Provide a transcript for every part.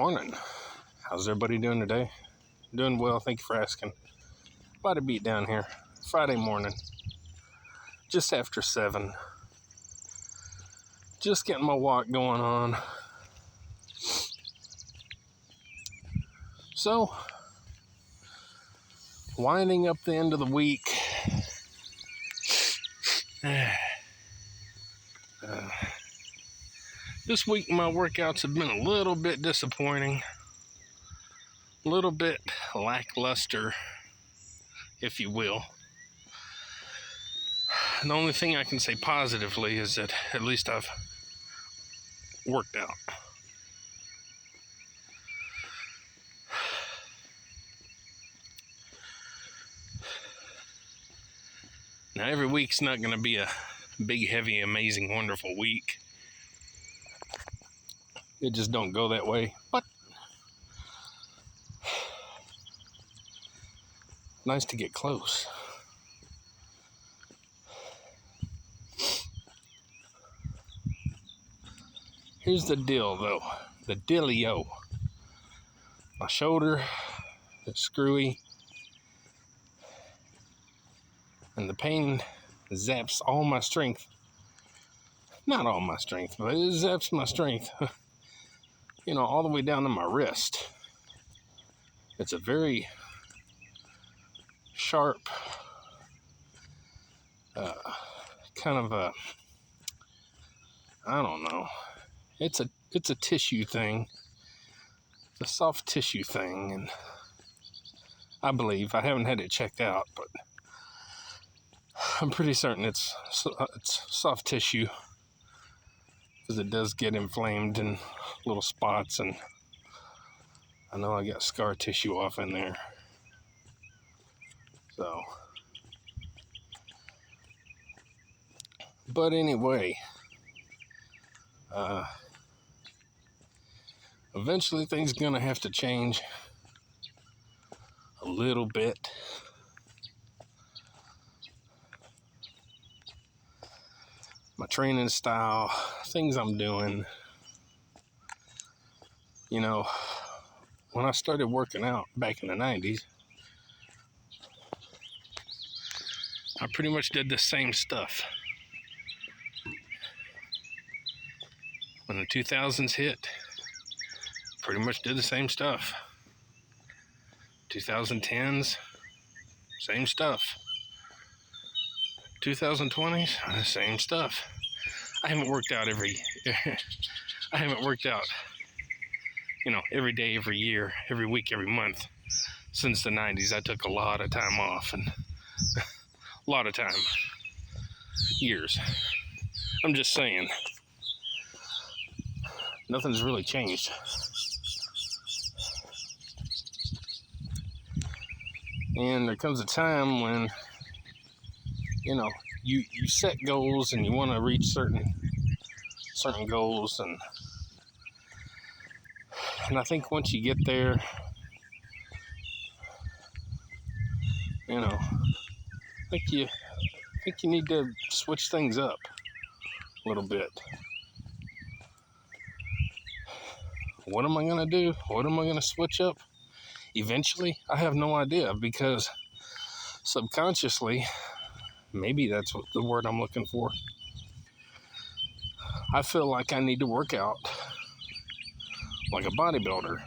Morning. How's everybody doing today? Doing well, thank you for asking. About to beat down here. Friday morning. Just after 7. Just getting my walk going on. So, winding up the end of the week. This week my workouts have been a little bit disappointing. A little bit lackluster, if you will. The only thing I can say positively is that at least I've worked out. Now, every week's not going to be a big, heavy, amazing, wonderful week. It just don't go that way. But nice to get close. Here's the deal, though. The dealio. My shoulder is screwy. And the pain zaps all my strength. Not all my strength, but it zaps my strength. All the way down to my wrist. It's a very sharp, kind of a, I don't know. It's a tissue thing. It's a soft tissue thing, and I believe, I haven't had it checked out, but I'm pretty certain it's soft tissue, because it does get inflamed in little spots, and I know I got scar tissue off in there. So, but anyway, eventually things are gonna have to change a little bit. My training style, things I'm doing. When I started working out back in the 90s, I pretty much did the same stuff. When the 2000s hit, pretty much did the same stuff. 2010s, same stuff. 2020s, same stuff. I haven't worked out every day, every year, every week, every month since the 90s. I took a lot of time off, and a lot of time, years. I'm just saying, nothing's really changed. And there comes a time when, you set goals and you want to reach certain goals, and I think once you get there, I think you need to switch things up a little bit. What am I going to do? What am I going to switch up? Eventually, I have no idea, because subconsciously, maybe that's what the word I'm looking for, I feel like I need to work out like a bodybuilder.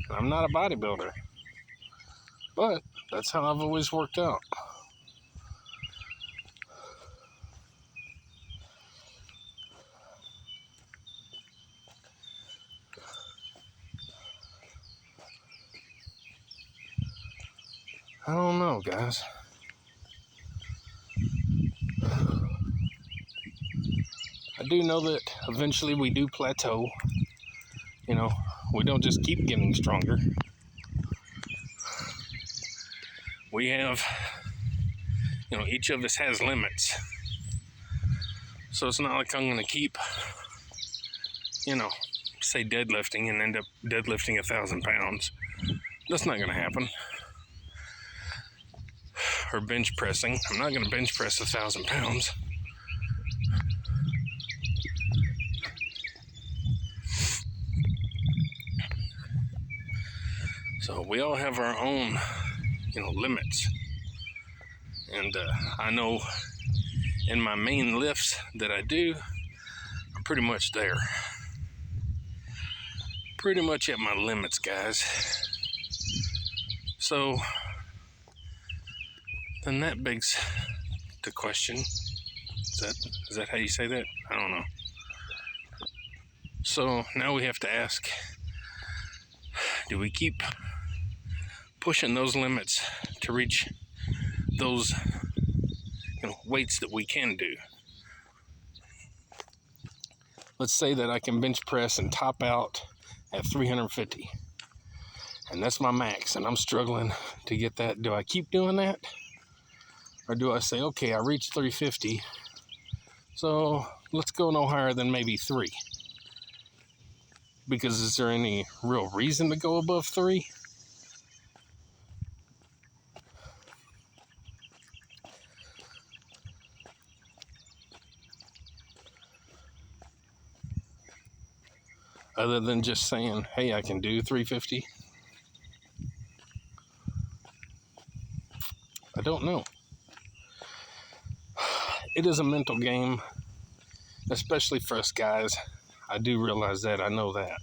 I'm not a bodybuilder, but that's how I've always worked out. I don't know, guys. I do know that eventually we do plateau. We don't just keep getting stronger. We have, each of us has limits. So it's not like I'm going to keep, say deadlifting and end up deadlifting 1,000 pounds. That's not going to happen. Or bench pressing. I'm not going to bench press 1,000 pounds. So we all have our own, limits. And I know in my main lifts that I do, I'm pretty much there. Pretty much at my limits, guys. So then that begs the question, is that how you say that? I don't know. So now we have to ask, do we keep pushing those limits to reach those weights that we can do? Let's say that I can bench press and top out at 350, and that's my max, and I'm struggling to get that. Do I keep doing that, or do I say, okay, I reached 350, so let's go no higher than maybe 3? Because is there any real reason to go above 3? Other than just saying, hey, I can do 350? I don't know. It is a mental game, especially for us guys. I do realize that. I know that.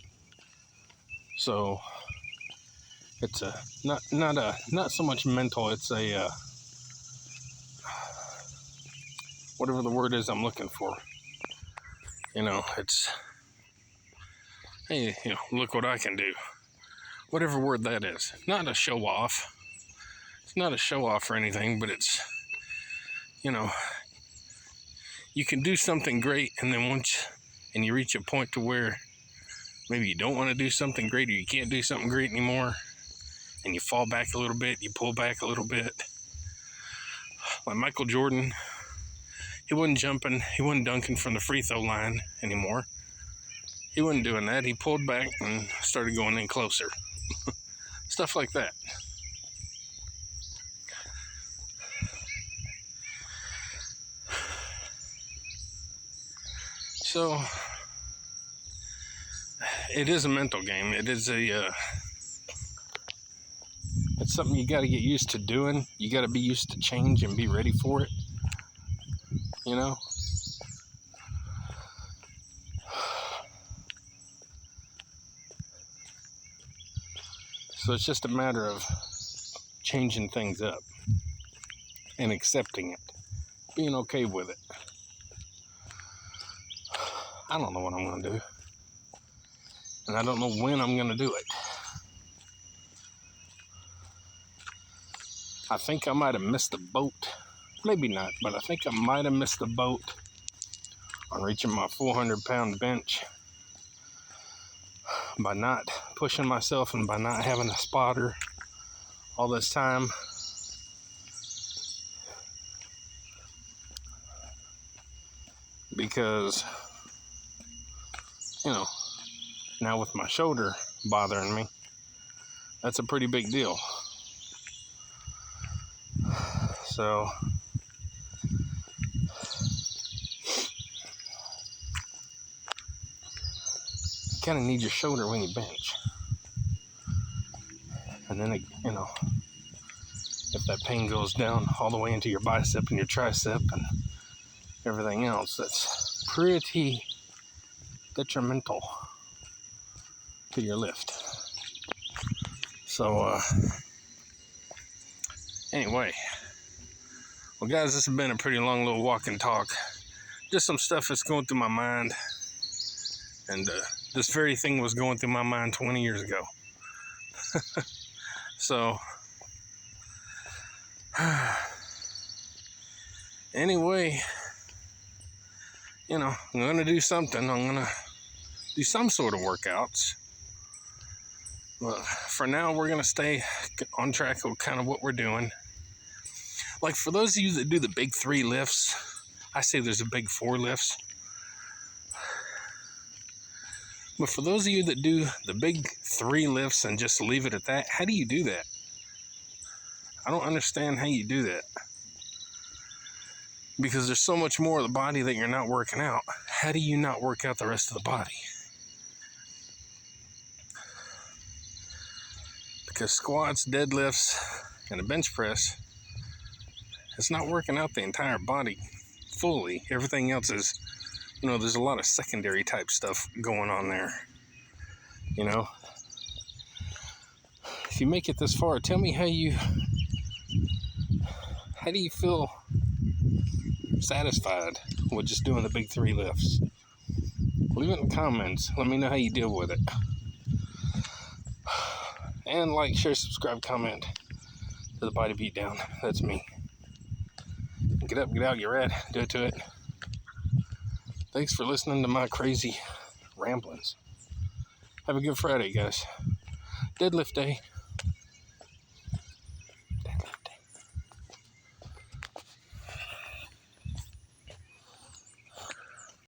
So it's not so much mental. It's a whatever the word is I'm looking for. It's, hey, look what I can do. Whatever word that is. Not a show off. It's not a show off or anything, but it's, you can do something great, and then and you reach a point to where maybe you don't want to do something great, or you can't do something great anymore, and you fall back a little bit, you pull back a little bit. Like Michael Jordan, he wasn't jumping, he wasn't dunking from the free throw line anymore. He wasn't doing that. He pulled back and started going in closer. Stuff like that. So it is a mental game. It is it's something you got to get used to doing. You got to be used to change and be ready for it. So it's just a matter of changing things up and accepting it, being okay with it. I don't know what I'm going to do, and I don't know when I'm going to do it. I think I might have missed the boat. Maybe not, but I think I might have missed the boat on reaching my 400-pound bench by not pushing myself and by not having a spotter all this time. Because, now with my shoulder bothering me, that's a pretty big deal. So, you kind of need your shoulder when you bench. And then, if that pain goes down all the way into your bicep and your tricep and everything else, that's pretty detrimental to your lift. So, anyway. Well, guys, this has been a pretty long little walk and talk. Just some stuff that's going through my mind. And this very thing was going through my mind 20 years ago. So, anyway, I'm going to do something. I'm going to do some sort of workouts. But for now, we're going to stay on track with kind of what we're doing. Like, for those of you that do the big 3 lifts, I say there's a big 4 lifts. But for those of you that do the big 3 lifts and just leave it at that, how do you do that? I don't understand how you do that. Because there's so much more of the body that you're not working out. How do you not work out the rest of the body? because squats, deadlifts, and a bench press, it's not working out the entire body fully. Everything else is, there's a lot of secondary type stuff going on there. If you make it this far, tell me how do you feel satisfied with just doing the big 3 lifts? Leave it in the comments. Let me know how you deal with it. And like, share, subscribe, comment to the Body Beatdown. That's me. Get up, get out, get rad. Do it to it. Thanks for listening to my crazy ramblings. Have a good Friday, guys. Deadlift day.